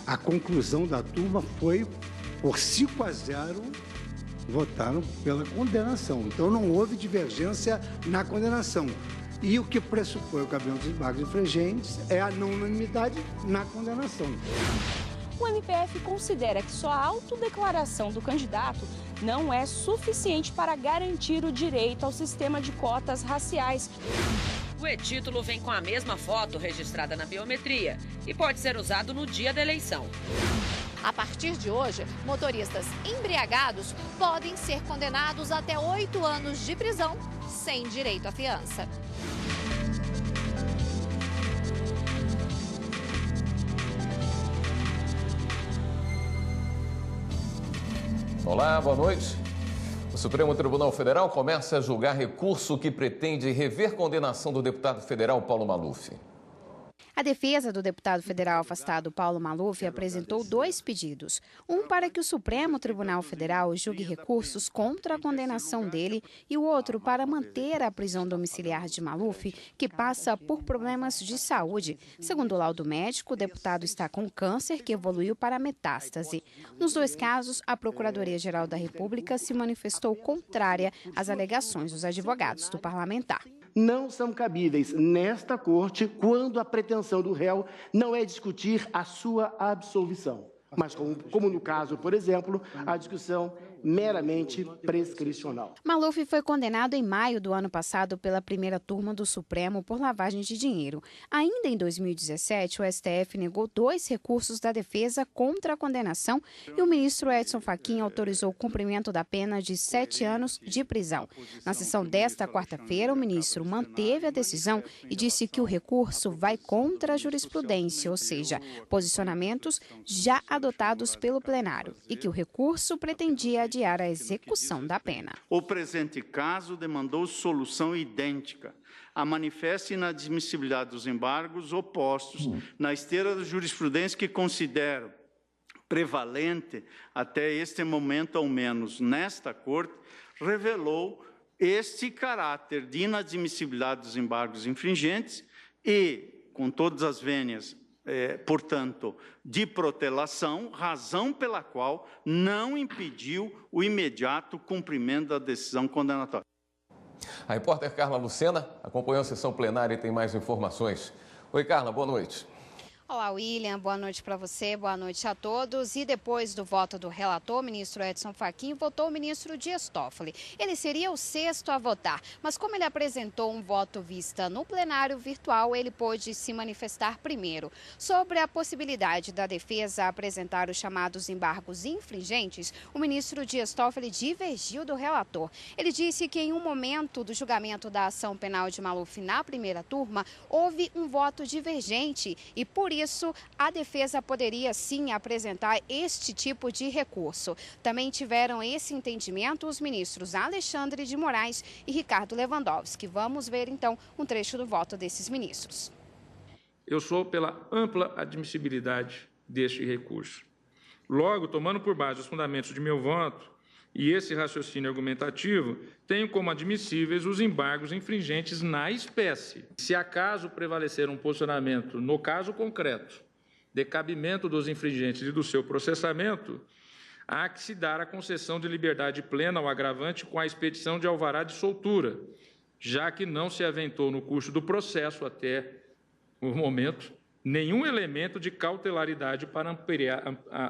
A conclusão da turma foi, por 5-0, votaram pela condenação. Então, não houve divergência na condenação. E o que pressupõe o cabimento dos embargos infringentes é a não unanimidade na condenação. O MPF considera que só a autodeclaração do candidato não é suficiente para garantir o direito ao sistema de cotas raciais. O e-título vem com a mesma foto registrada na biometria e pode ser usado no dia da eleição. A partir de hoje, motoristas embriagados podem ser condenados até 8 anos de prisão sem direito à fiança. Olá, boa noite. O Supremo Tribunal Federal começa a julgar recurso que pretende rever condenação do deputado federal Paulo Maluf. A defesa do deputado federal afastado Paulo Maluf apresentou 2 pedidos. Um para que o Supremo Tribunal Federal julgue recursos contra a condenação dele e o outro para manter a prisão domiciliar de Maluf, que passa por problemas de saúde. Segundo o laudo médico, o deputado está com câncer que evoluiu para metástase. Nos 2 casos, a Procuradoria-Geral da República se manifestou contrária às alegações dos advogados do parlamentar. Não são cabíveis nesta Corte quando a pretensão do réu não é discutir a sua absolvição, mas como no caso, por exemplo, a discussão meramente prescricional. Maluf foi condenado em maio do ano passado pela primeira turma do Supremo por lavagem de dinheiro. Ainda em 2017, o STF negou 2 recursos da defesa contra a condenação e o ministro Edson Fachin autorizou o cumprimento da pena de 7 anos de prisão. Na sessão desta quarta-feira, o ministro manteve a decisão e disse que o recurso vai contra a jurisprudência, ou seja, posicionamentos já adotados pelo plenário, e que o recurso pretendia adiar a execução da pena. O presente caso demandou solução idêntica. A manifesta inadmissibilidade dos embargos opostos na esteira da jurisprudência que considero prevalente até este momento, ao menos nesta Corte, revelou este caráter de inadmissibilidade dos embargos infringentes e, com todas as vênias, portanto, de protelação, razão pela qual não impediu o imediato cumprimento da decisão condenatória. A repórter Carla Lucena acompanhou a sessão plenária e tem mais informações. Oi, Carla, boa noite. Olá, William. Boa noite para você, boa noite a todos. E depois do voto do relator, ministro Edson Fachin, votou o ministro Dias Toffoli. Ele seria o 6º a votar, mas como ele apresentou um voto vista no plenário virtual, ele pôde se manifestar primeiro. Sobre a possibilidade da defesa apresentar os chamados embargos infringentes, o ministro Dias Toffoli divergiu do relator. Ele disse que em um momento do julgamento da ação penal de Maluf na primeira turma, houve um voto divergente e, por isso, a defesa poderia sim apresentar este tipo de recurso. Também tiveram esse entendimento os ministros Alexandre de Moraes e Ricardo Lewandowski. Vamos ver então um trecho do voto desses ministros. Eu sou pela ampla admissibilidade deste recurso. Logo, tomando por base os fundamentos de meu voto e esse raciocínio argumentativo, tenho como admissíveis os embargos infringentes na espécie. Se acaso prevalecer um posicionamento, no caso concreto, de cabimento dos infringentes e do seu processamento, há que se dar a concessão de liberdade plena ao agravante com a expedição de alvará de soltura, já que não se aventou no curso do processo até o momento nenhum elemento de cautelaridade para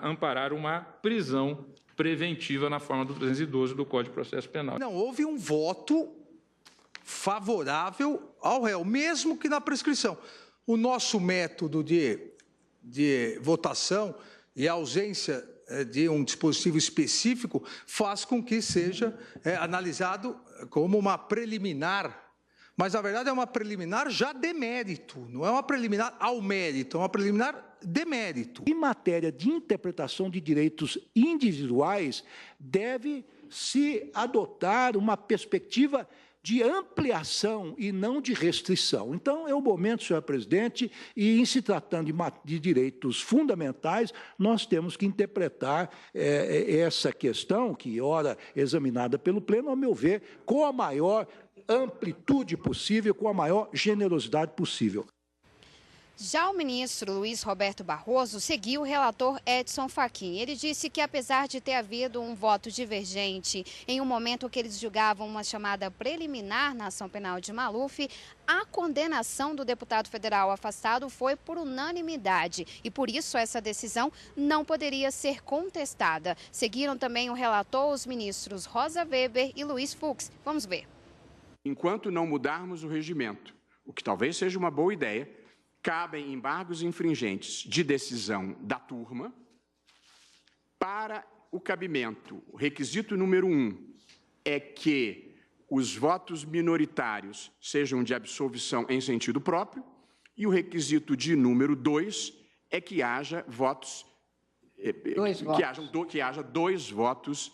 amparar uma prisão preventiva na forma do 312 do Código de Processo Penal. Não houve um voto favorável ao réu, mesmo que na prescrição. O nosso método de votação e a ausência de um dispositivo específico faz com que seja analisado como uma preliminar. Mas, na verdade, é uma preliminar já de mérito, não é uma preliminar ao mérito, é uma preliminar de mérito. Em matéria de interpretação de direitos individuais, deve-se adotar uma perspectiva de ampliação e não de restrição. Então, é o momento, senhor presidente, e em se tratando de direitos fundamentais, nós temos que interpretar essa questão, que ora examinada pelo Pleno, ao meu ver, com a maior amplitude possível, com a maior generosidade possível. Já o ministro Luiz Roberto Barroso seguiu o relator Edson Fachin. Ele disse que, apesar de ter havido um voto divergente em um momento que eles julgavam uma chamada preliminar na ação penal de Maluf, a condenação do deputado federal afastado foi por unanimidade e, por isso, essa decisão não poderia ser contestada. Seguiram também o relator os ministros Rosa Weber e Luiz Fux. Vamos ver. Enquanto não mudarmos o regimento, o que talvez seja uma boa ideia, cabem embargos infringentes de decisão da turma. Para o cabimento, o requisito número 1 é que os votos minoritários sejam de absolvição em sentido próprio, e o requisito de número 2 é que haja votos, que haja dois votos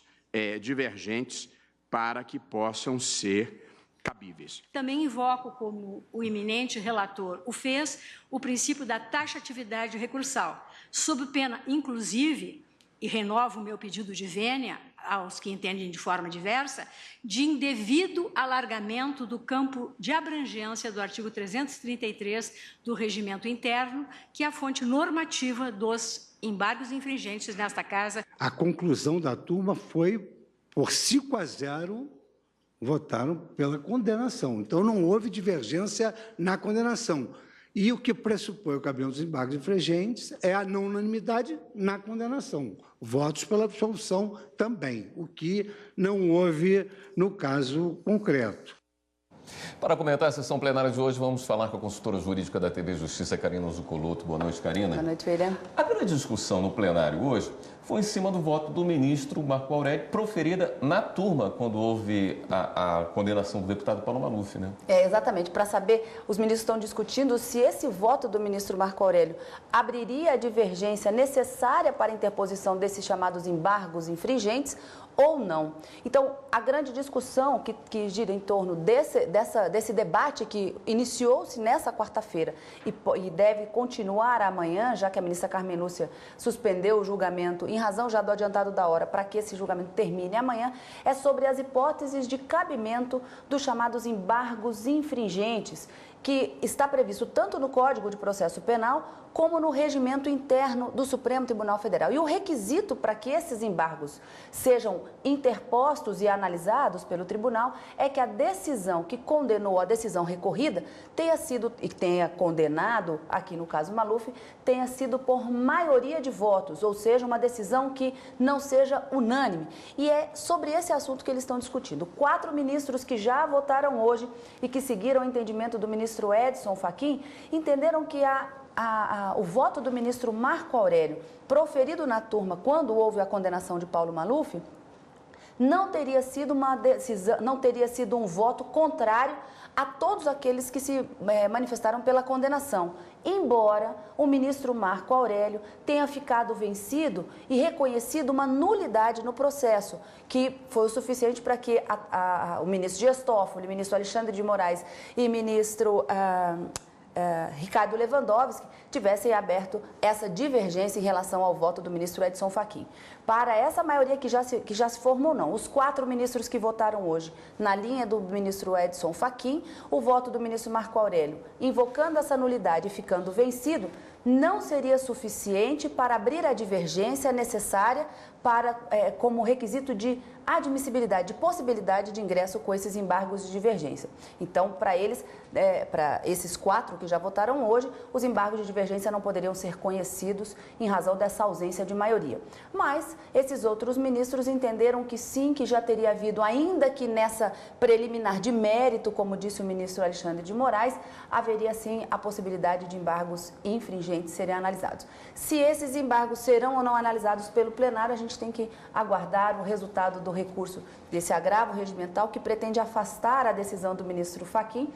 divergentes para que possam ser cabíveis. Também invoco, como o eminente relator o fez, o princípio da taxatividade recursal, sob pena, inclusive, e renovo o meu pedido de vênia aos que entendem de forma diversa, de indevido alargamento do campo de abrangência do artigo 333 do Regimento Interno, que é a fonte normativa dos embargos infringentes nesta Casa. A conclusão da turma foi, por 5-0, votaram pela condenação. Então, não houve divergência na condenação. E o que pressupõe o cabimento dos embargos infringentes é a não unanimidade na condenação. Votos pela absolução também, o que não houve no caso concreto. Para comentar a sessão plenária de hoje, vamos falar com a consultora jurídica da TV Justiça, Karina Zucoloto. Boa noite, Karina. Boa noite, William. A grande discussão no plenário hoje foi em cima do voto do ministro Marco Aurélio, proferida na turma, quando houve a condenação do deputado Paulo Maluf, né? Exatamente. Para saber, os ministros estão discutindo se esse voto do ministro Marco Aurélio abriria a divergência necessária para a interposição desses chamados embargos infringentes ou não. Então, a grande discussão que gira em torno desse debate que iniciou-se nessa quarta-feira e deve continuar amanhã, já que a ministra Carmen Lúcia suspendeu o julgamento em razão já do adiantado da hora para que esse julgamento termine amanhã, é sobre as hipóteses de cabimento dos chamados embargos infringentes, que está previsto tanto no Código de Processo Penal como no regimento interno do Supremo Tribunal Federal. E o requisito para que esses embargos sejam interpostos e analisados pelo tribunal é que a decisão que condenou a decisão recorrida tenha sido, e tenha condenado, aqui no caso Maluf, tenha sido por maioria de votos, ou seja, uma decisão que não seja unânime. E é sobre esse assunto que eles estão discutindo. 4 ministros que já votaram hoje e que seguiram o entendimento do ministro Edson Fachin entenderam que o voto do ministro Marco Aurélio, proferido na turma quando houve a condenação de Paulo Maluf, não teria sido uma decisão, não teria sido um voto contrário a todos aqueles que se manifestaram pela condenação, embora o ministro Marco Aurélio tenha ficado vencido e reconhecido uma nulidade no processo, que foi o suficiente para que o ministro Dias Toffoli, o ministro Alexandre de Moraes e o ministro Ricardo Lewandowski tivessem aberto essa divergência em relação ao voto do ministro Edson Fachin. Para essa maioria que já se formou, não. Os 4 ministros que votaram hoje, na linha do ministro Edson Fachin, o voto do ministro Marco Aurélio, invocando essa nulidade e ficando vencido, não seria suficiente para abrir a divergência necessária como requisito de admissibilidade, de possibilidade de ingresso com esses embargos de divergência. Então, para esses 4 que já votaram hoje, os embargos de divergência não poderiam ser conhecidos em razão dessa ausência de maioria. Mas esses outros ministros entenderam que sim, que já teria havido, ainda que nessa preliminar de mérito, como disse o ministro Alexandre de Moraes, haveria sim a possibilidade de embargos infringentes serem analisados. Se esses embargos serão ou não analisados pelo plenário, a gente tem que aguardar o resultado do recurso desse agravo regimental que pretende afastar a decisão do ministro Fachin,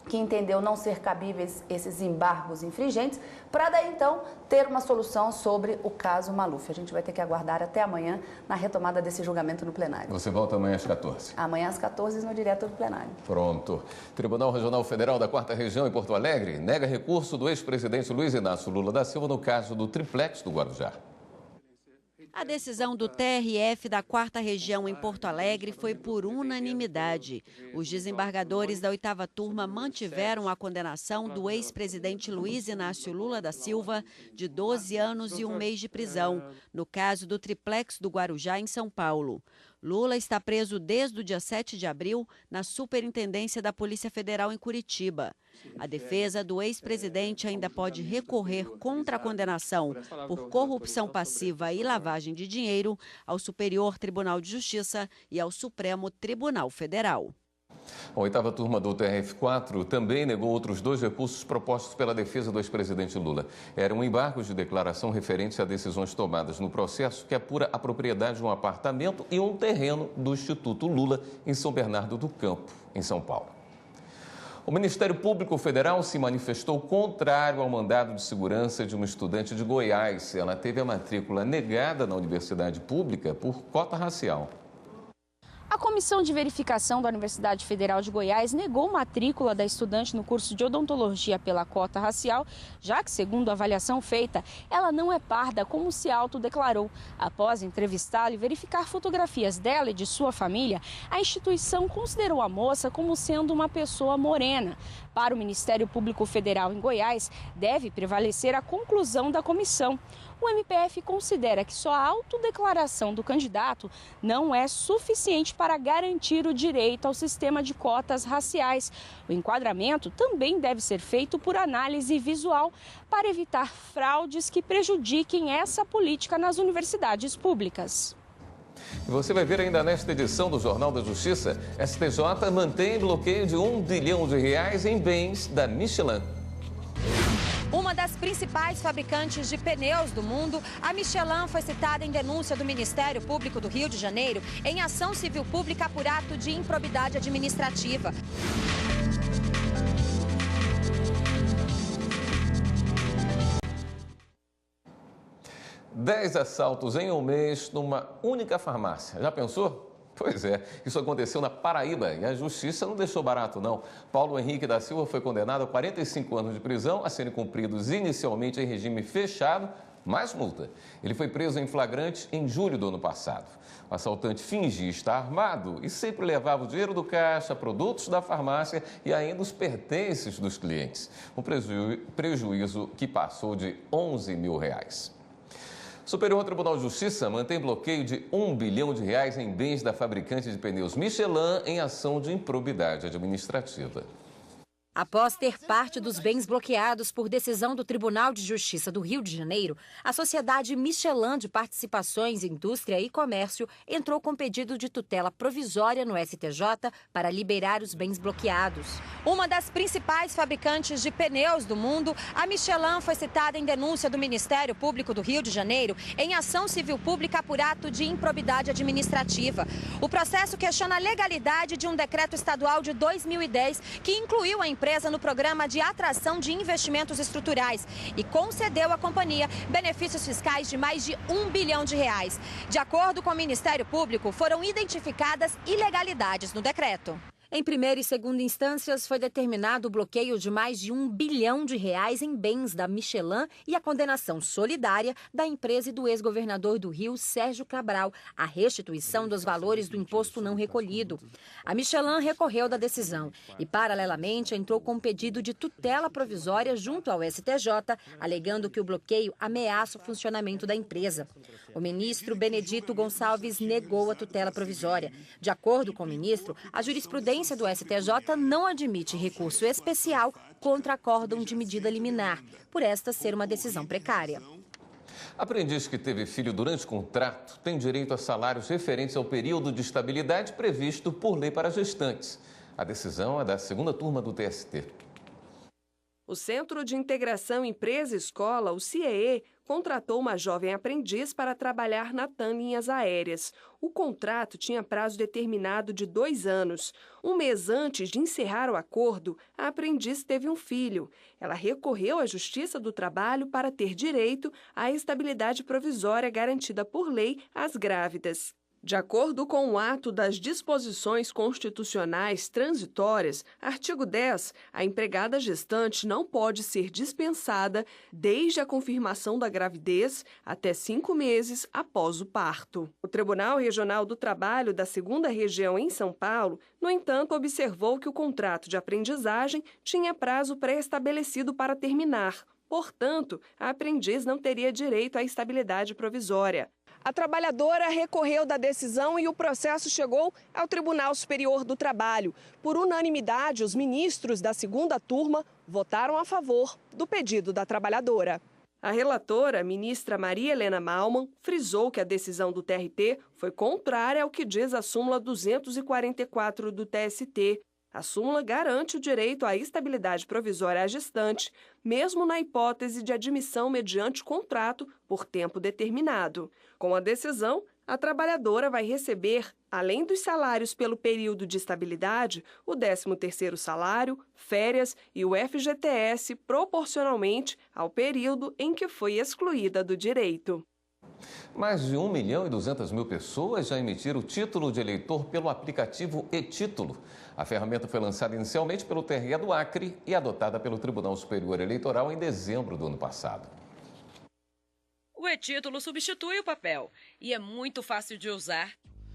que entendeu não ser cabíveis esses embargos infringentes, para daí então ter uma solução sobre o caso Maluf. A gente vai ter que aguardar até amanhã na retomada desse julgamento no plenário. Você volta amanhã às 14? Amanhã às 14 no direto do plenário. Pronto. Tribunal Regional Federal da 4ª Região em Porto Alegre nega recurso do ex-presidente Luiz Inácio Lula da Silva no caso do triplex do Guarujá. A decisão do TRF da 4ª Região em Porto Alegre foi por unanimidade. Os desembargadores da 8ª turma mantiveram a condenação do ex-presidente Luiz Inácio Lula da Silva de 12 anos e 1 mês de prisão, no caso do triplex do Guarujá, em São Paulo. Lula está preso desde o dia 7 de abril na Superintendência da Polícia Federal em Curitiba. A defesa do ex-presidente ainda pode recorrer contra a condenação por corrupção passiva e lavagem de dinheiro ao Superior Tribunal de Justiça e ao Supremo Tribunal Federal. A 8ª turma do TRF4 também negou outros 2 recursos propostos pela defesa do ex-presidente Lula. Eram embargos de declaração referentes a decisões tomadas no processo que apura a propriedade de um apartamento e um terreno do Instituto Lula em São Bernardo do Campo, em São Paulo. O Ministério Público Federal se manifestou contrário ao mandado de segurança de uma estudante de Goiás. Ela teve a matrícula negada na universidade pública por cota racial. A Comissão de Verificação da Universidade Federal de Goiás negou matrícula da estudante no curso de odontologia pela cota racial, já que, segundo a avaliação feita, ela não é parda, como se autodeclarou. Após entrevistá-la e verificar fotografias dela e de sua família, a instituição considerou a moça como sendo uma pessoa morena. Para o Ministério Público Federal em Goiás, deve prevalecer a conclusão da comissão. O MPF considera que só a autodeclaração do candidato não é suficiente para garantir o direito ao sistema de cotas raciais. O enquadramento também deve ser feito por análise visual para evitar fraudes que prejudiquem essa política nas universidades públicas. E você vai ver ainda nesta edição do Jornal da Justiça, STJ mantém bloqueio de R$1 bilhão em bens da Michelin. Uma das principais fabricantes de pneus do mundo, a Michelin foi citada em denúncia do Ministério Público do Rio de Janeiro em ação civil pública por ato de improbidade administrativa. Dez assaltos em um mês numa única farmácia. Já pensou? Pois é, isso aconteceu na Paraíba e a justiça não deixou barato, não. Paulo Henrique da Silva foi condenado a 45 anos de prisão, a serem cumpridos inicialmente em regime fechado, mais multa. Ele foi preso em flagrante em julho do ano passado. O assaltante fingia estar armado e sempre levava o dinheiro do caixa, produtos da farmácia e ainda os pertences dos clientes. Um prejuízo que passou de R$11 mil. O Superior Tribunal de Justiça mantém bloqueio de R$1 bilhão em bens da fabricante de pneus Michelin em ação de improbidade administrativa. Após ter parte dos bens bloqueados por decisão do Tribunal de Justiça do Rio de Janeiro, a sociedade Michelin de Participações, Indústria e Comércio entrou com pedido de tutela provisória no STJ para liberar os bens bloqueados. Uma das principais fabricantes de pneus do mundo, a Michelin foi citada em denúncia do Ministério Público do Rio de Janeiro em ação civil pública por ato de improbidade administrativa. O processo questiona a legalidade de um decreto estadual de 2010 que incluiu a empresa no programa de atração de investimentos estruturais e concedeu à companhia benefícios fiscais de mais de R$1 bilhão. De acordo com o Ministério Público, foram identificadas ilegalidades no decreto. Em primeira e segunda instâncias, foi determinado o bloqueio de mais de R$1 bilhão em bens da Michelin e a condenação solidária da empresa e do ex-governador do Rio, Sérgio Cabral, à restituição dos valores do imposto não recolhido. A Michelin recorreu da decisão e, paralelamente, entrou com um pedido de tutela provisória junto ao STJ, alegando que o bloqueio ameaça o funcionamento da empresa. O ministro Benedito Gonçalves negou a tutela provisória. De acordo com o ministro, a jurisprudência do STJ não admite recurso especial contra acórdão de medida liminar, por esta ser uma decisão precária. Aprendiz que teve filho durante contrato tem direito a salários referentes ao período de estabilidade previsto por lei para gestantes. A decisão é da segunda turma do TST. O Centro de Integração Empresa-Escola, o CIEE, contratou uma jovem aprendiz para trabalhar na TAM Linhas Aéreas. O contrato tinha prazo determinado de 2 anos. Um mês antes de encerrar o acordo, a aprendiz teve um filho. Ela recorreu à Justiça do Trabalho para ter direito à estabilidade provisória garantida por lei às grávidas. De acordo com o ato das disposições constitucionais transitórias, artigo 10, a empregada gestante não pode ser dispensada desde a confirmação da gravidez até 5 meses após o parto. O Tribunal Regional do Trabalho da 2ª Região em São Paulo, no entanto, observou que o contrato de aprendizagem tinha prazo pré-estabelecido para terminar. Portanto, a aprendiz não teria direito à estabilidade provisória. A trabalhadora recorreu da decisão e o processo chegou ao Tribunal Superior do Trabalho. Por unanimidade, os ministros da 2ª turma votaram a favor do pedido da trabalhadora. A relatora, ministra Maria Helena Malman, frisou que a decisão do TRT foi contrária ao que diz a súmula 244 do TST. A súmula garante o direito à estabilidade provisória à gestante, mesmo na hipótese de admissão mediante contrato por tempo determinado. Com a decisão, a trabalhadora vai receber, além dos salários pelo período de estabilidade, o 13º salário, férias e o FGTS proporcionalmente ao período em que foi excluída do direito. Mais de 1.200.000 pessoas já emitiram o título de eleitor pelo aplicativo e-Título. A ferramenta foi lançada inicialmente pelo TRE do Acre e adotada pelo Tribunal Superior Eleitoral em dezembro do ano passado. O e-Título substitui o papel e é muito fácil de usar.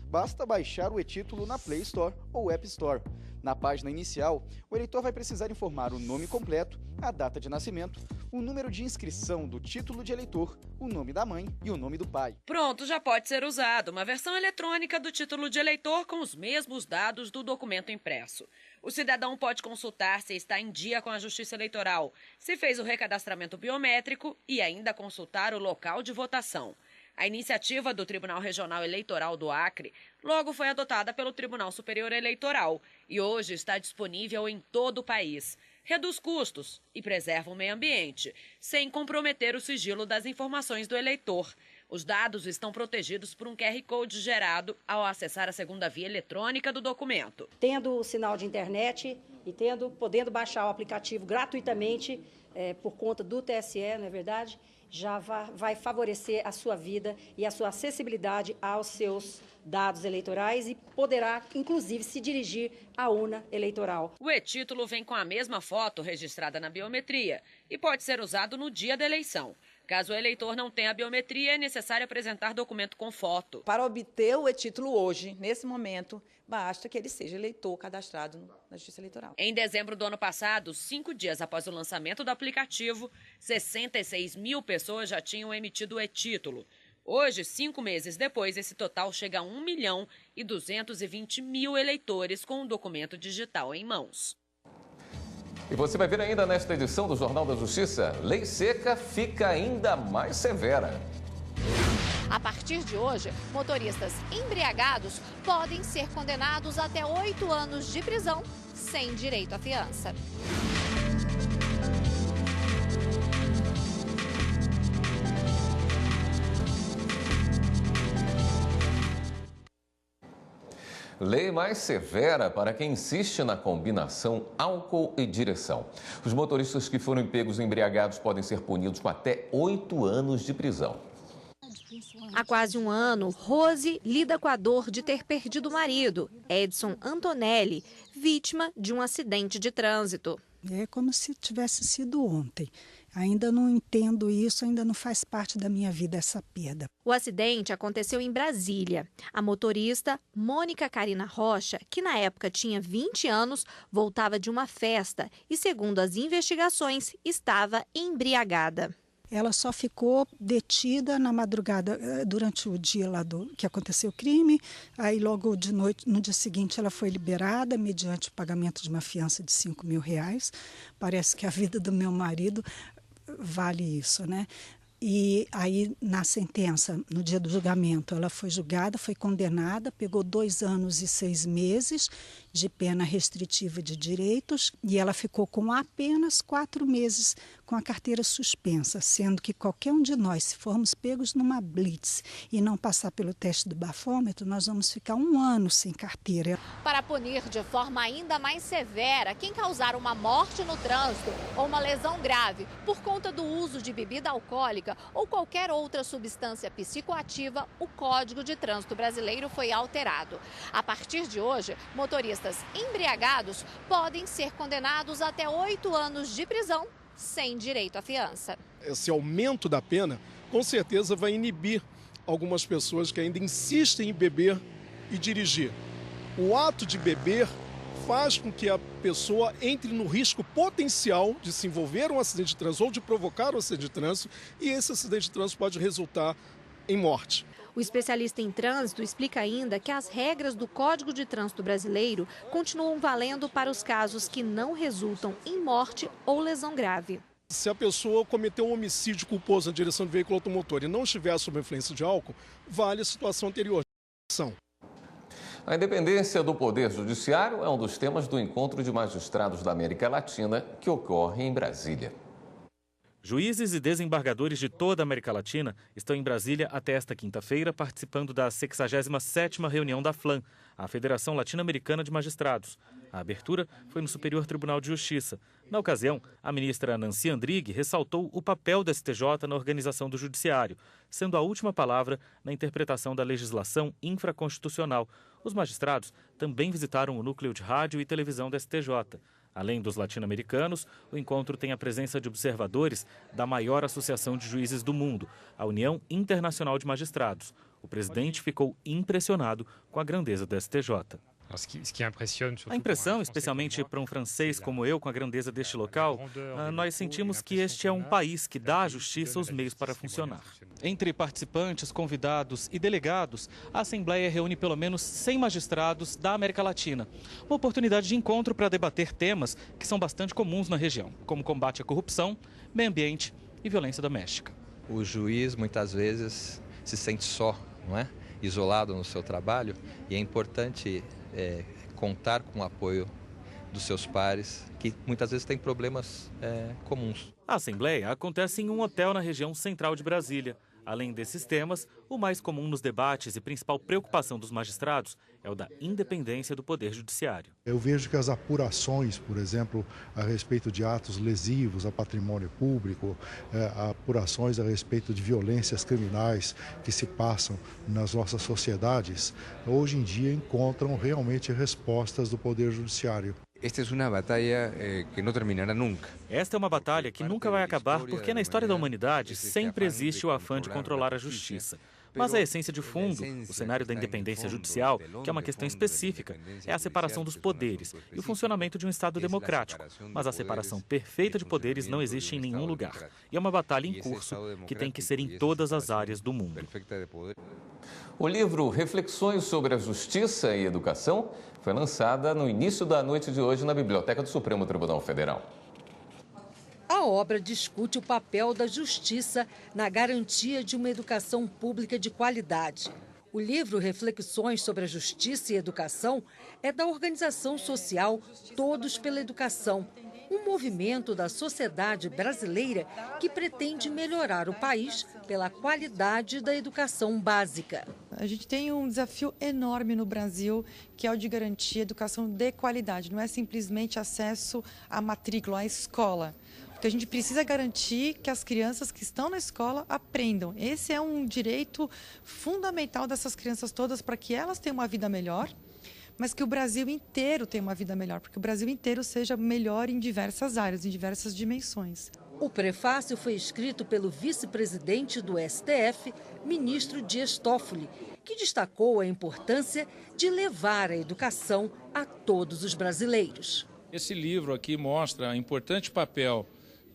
Basta baixar o e-Título na Play Store ou App Store. Na página inicial, o eleitor vai precisar informar o nome completo, a data de nascimento, o número de inscrição do título de eleitor, o nome da mãe e o nome do pai. Pronto, já pode ser usado uma versão eletrônica do título de eleitor com os mesmos dados do documento impresso. O cidadão pode consultar se está em dia com a Justiça Eleitoral, se fez o recadastramento biométrico e ainda consultar o local de votação. A iniciativa do Tribunal Regional Eleitoral do Acre logo foi adotada pelo Tribunal Superior Eleitoral e hoje está disponível em todo o país. Reduz custos e preserva o meio ambiente, sem comprometer o sigilo das informações do eleitor. Os dados estão protegidos por um QR Code gerado ao acessar a segunda via eletrônica do documento. Tendo o sinal de internet e podendo baixar o aplicativo gratuitamente por conta do TSE, não é verdade? Já vai favorecer a sua vida e a sua acessibilidade aos seus dados eleitorais e poderá, inclusive, se dirigir à urna eleitoral. O e-Título vem com a mesma foto registrada na biometria e pode ser usado no dia da eleição. Caso o eleitor não tenha a biometria, é necessário apresentar documento com foto. Para obter o e-Título hoje, nesse momento, basta que ele seja eleitor cadastrado na Justiça Eleitoral. Em dezembro do ano passado, 5 dias após o lançamento do aplicativo, 66 mil pessoas já tinham emitido o e-Título. Hoje, 5 meses depois, esse total chega a 1.220.000 eleitores com o documento digital em mãos. E você vai ver ainda nesta edição do Jornal da Justiça, lei seca fica ainda mais severa. A partir de hoje, motoristas embriagados podem ser condenados até 8 anos de prisão, sem direito à fiança. Lei mais severa para quem insiste na combinação álcool e direção. Os motoristas que foram pegos embriagados podem ser punidos com até 8 anos de prisão. Há quase um ano, Rose lida com a dor de ter perdido o marido, Edson Antonelli, vítima de um acidente de trânsito. É como se tivesse sido ontem. Ainda não entendo isso, ainda não faz parte da minha vida essa perda. O acidente aconteceu em Brasília. A motorista, Mônica Carina Rocha, que na época tinha 20 anos, voltava de uma festa e, segundo as investigações, estava embriagada. Ela só ficou detida na madrugada, durante o dia lá que aconteceu o crime. Aí logo de noite, no dia seguinte, ela foi liberada mediante o pagamento de uma fiança de R$5.000. Parece que a vida do meu marido vale isso, né? E aí, na sentença, no dia do julgamento, ela foi julgada, foi condenada, pegou 2 anos e 6 meses de pena restritiva de direitos e ela ficou com apenas 4 meses com a carteira suspensa, sendo que qualquer um de nós, se formos pegos numa blitz e não passar pelo teste do bafômetro, nós vamos ficar 1 ano sem carteira. Para punir de forma ainda mais severa quem causar uma morte no trânsito ou uma lesão grave por conta do uso de bebida alcoólica ou qualquer outra substância psicoativa, o Código de Trânsito Brasileiro foi alterado. A partir de hoje, motoristas embriagados podem ser condenados até 8 anos de prisão sem direito à fiança. Esse aumento da pena, com certeza, vai inibir algumas pessoas que ainda insistem em beber e dirigir. O ato de beber faz com que a pessoa entre no risco potencial de se envolver em um acidente de trânsito ou de provocar um acidente de trânsito, e esse acidente de trânsito pode resultar em morte. O especialista em trânsito explica ainda que as regras do Código de Trânsito Brasileiro continuam valendo para os casos que não resultam em morte ou lesão grave. Se a pessoa cometeu um homicídio culposo na direção do veículo automotor e não estiver sob influência de álcool, vale a situação anterior. A independência do Poder Judiciário é um dos temas do Encontro de Magistrados da América Latina, que ocorre em Brasília. Juízes e desembargadores de toda a América Latina estão em Brasília até esta quinta-feira, participando da 67ª reunião da FLAM, a Federação Latino-Americana de Magistrados. A abertura foi no Superior Tribunal de Justiça. Na ocasião, a ministra Nancy Andrighi ressaltou o papel do STJ na organização do Judiciário, sendo a última palavra na interpretação da legislação infraconstitucional. Os magistrados também visitaram o núcleo de rádio e televisão da STJ. Além dos latino-americanos, o encontro tem a presença de observadores da maior associação de juízes do mundo, a União Internacional de Magistrados. O presidente ficou impressionado com a grandeza do STJ. A impressão, especialmente para um francês como eu, com a grandeza deste local, nós sentimos que este é um país que dá à justiça os meios para funcionar. Entre participantes, convidados e delegados, a Assembleia reúne pelo menos 100 magistrados da América Latina. Uma oportunidade de encontro para debater temas que são bastante comuns na região, como combate à corrupção, meio ambiente e violência doméstica. O juiz, muitas vezes, se sente só, não é? Isolado no seu trabalho, e é importante contar com o apoio dos seus pares, que muitas vezes têm problemas comuns. A Assembleia acontece em um hotel na região central de Brasília. Além desses temas, o mais comum nos debates e principal preocupação dos magistrados é o da independência do Poder Judiciário. Eu vejo que as apurações, por exemplo, a respeito de atos lesivos a patrimônio público, apurações a respeito de violências criminais que se passam nas nossas sociedades, hoje em dia encontram realmente respostas do Poder Judiciário. Esta é uma batalha que não terminará nunca. Esta é uma batalha que nunca vai acabar porque na história da humanidade sempre existe o afã de controlar a justiça. Mas a essência de fundo, o cenário da independência judicial, que é uma questão específica, é a separação dos poderes e o funcionamento de um Estado democrático. Mas a separação perfeita de poderes não existe em nenhum lugar. E é uma batalha em curso que tem que ser em todas as áreas do mundo. O livro Reflexões sobre a Justiça e Educação foi lançado no início da noite de hoje na Biblioteca do Supremo Tribunal Federal. A obra discute o papel da justiça na garantia de uma educação pública de qualidade. O livro Reflexões sobre a Justiça e Educação é da organização social Todos pela Educação, um movimento da sociedade brasileira que pretende melhorar o país pela qualidade da educação básica. A gente tem um desafio enorme no Brasil, que é o de garantir educação de qualidade. Não é simplesmente acesso à matrícula, à escola. Porque a gente precisa garantir que as crianças que estão na escola aprendam. Esse é um direito fundamental dessas crianças todas para que elas tenham uma vida melhor, mas que o Brasil inteiro tenha uma vida melhor, porque o Brasil inteiro seja melhor em diversas áreas, em diversas dimensões. O prefácio foi escrito pelo vice-presidente do STF, ministro Dias Toffoli, que destacou a importância de levar a educação a todos os brasileiros. Esse livro aqui mostra o importante papel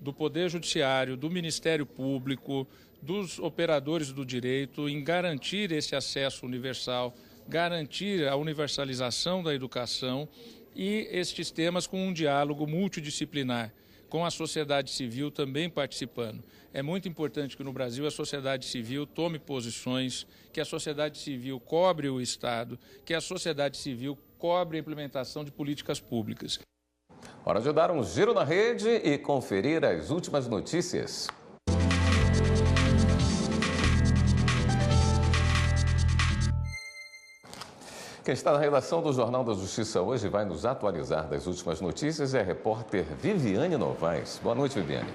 do Poder Judiciário, do Ministério Público, dos operadores do direito em garantir esse acesso universal, garantir a universalização da educação e estes temas com um diálogo multidisciplinar, com a sociedade civil também participando. É muito importante que no Brasil a sociedade civil tome posições, que a sociedade civil cobre o Estado, que a sociedade civil cobre a implementação de políticas públicas. Hora de dar um giro na rede e conferir as últimas notícias. Quem está na redação do Jornal da Justiça hoje vai nos atualizar das últimas notícias é a repórter Viviane Novaes. Boa noite, Viviane.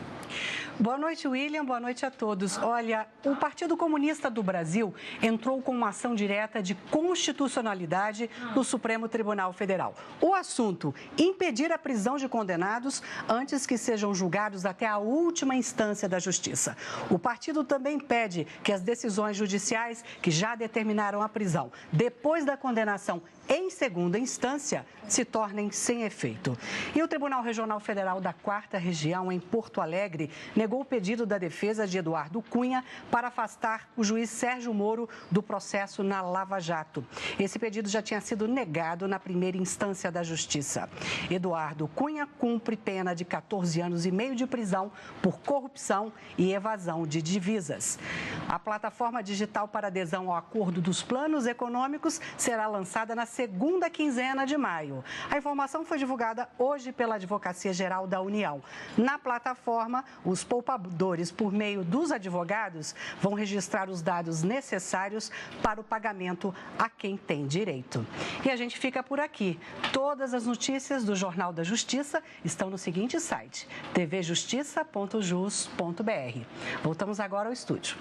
Boa noite, William. Boa noite a todos. Olha, o Partido Comunista do Brasil entrou com uma ação direta de constitucionalidade no Supremo Tribunal Federal. O assunto: impedir a prisão de condenados antes que sejam julgados até a última instância da Justiça. O partido também pede que as decisões judiciais que já determinaram a prisão depois da condenação em segunda instância se tornem sem efeito. E o Tribunal Regional Federal da 4ª Região, em Porto Alegre, negou o pedido da defesa de Eduardo Cunha para afastar o juiz Sérgio Moro do processo na Lava Jato. Esse pedido já tinha sido negado na primeira instância da Justiça. Eduardo Cunha cumpre pena de 14 anos e meio de prisão por corrupção e evasão de divisas. A plataforma digital para adesão ao acordo dos planos econômicos será lançada na segunda quinzena de maio. A informação foi divulgada hoje pela Advocacia Geral da União. Na plataforma, os poupadores, por meio dos advogados, vão registrar os dados necessários para o pagamento a quem tem direito. E a gente fica por aqui. Todas as notícias do Jornal da Justiça estão no seguinte site: tvjustiça.jus.br. Voltamos agora ao estúdio.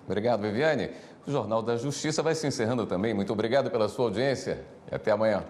Obrigado, Viviane. O Jornal da Justiça vai se encerrando também. Muito obrigado pela sua audiência e até amanhã.